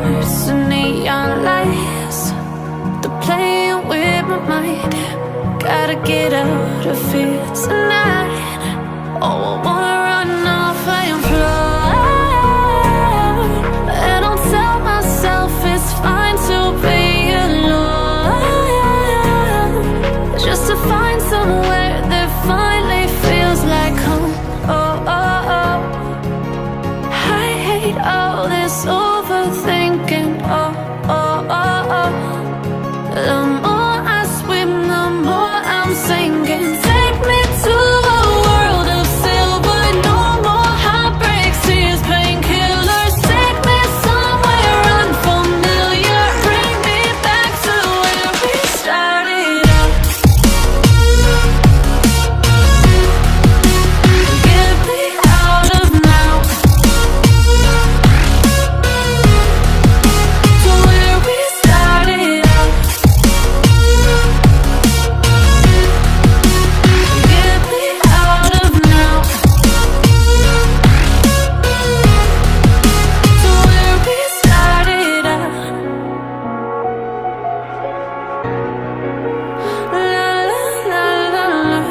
hearts and neon lights. They're playing with my mind. Gotta get out of here tonight. Oh, I wanna run off and fly. And I'll tell myself it's fine to be alone, just to find somewhere that finally feels like home. Oh, oh, oh. I hate all this overthinking. Oh, oh, oh, oh. The more I swim, the more I'm sinking. Take me to a world of silver. No more heartbreaks, tears, painkillers. Take me somewhere unfamiliar. Bring me back to where we started out. Get me out of now, to where we started out. Get me out of now, to where we started out. La la la la la,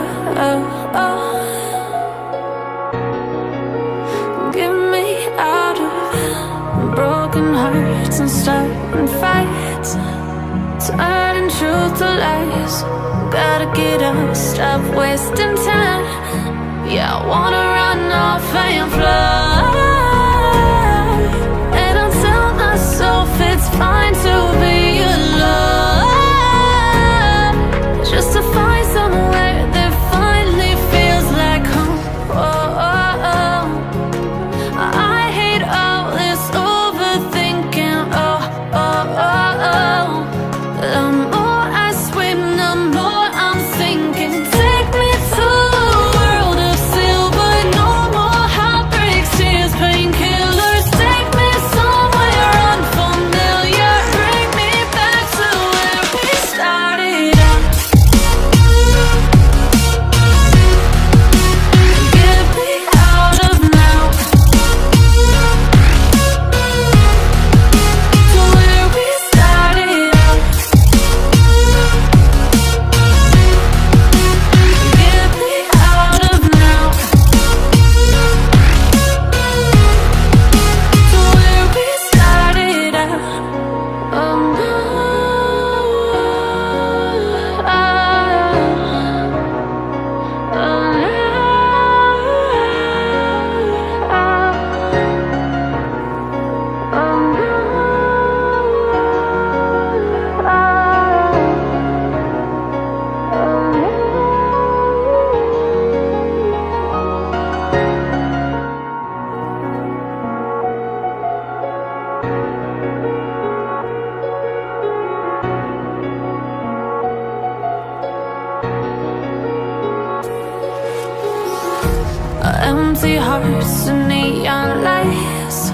oh, oh. Get me out of broken hearts and starting fights, turning truth to lies. Gotta get up, stop wasting time. Yeah, I wanna run off and fly. And I'll tell myself it's fine to be alone, just to find somewhere that finally feels like home. Oh, oh, oh. I hate all this overthinking. Oh, oh, oh, oh. The more I swim, the more I'm sinking. Take me to a world of silver. No more heartbreaks, tears, painkillers. Take me somewhere unfamiliar. Bring me back to where we started out. Get me out of now, to where we started out. Get me out of now, to where we started out. Oh no, empty hearts and neon lights.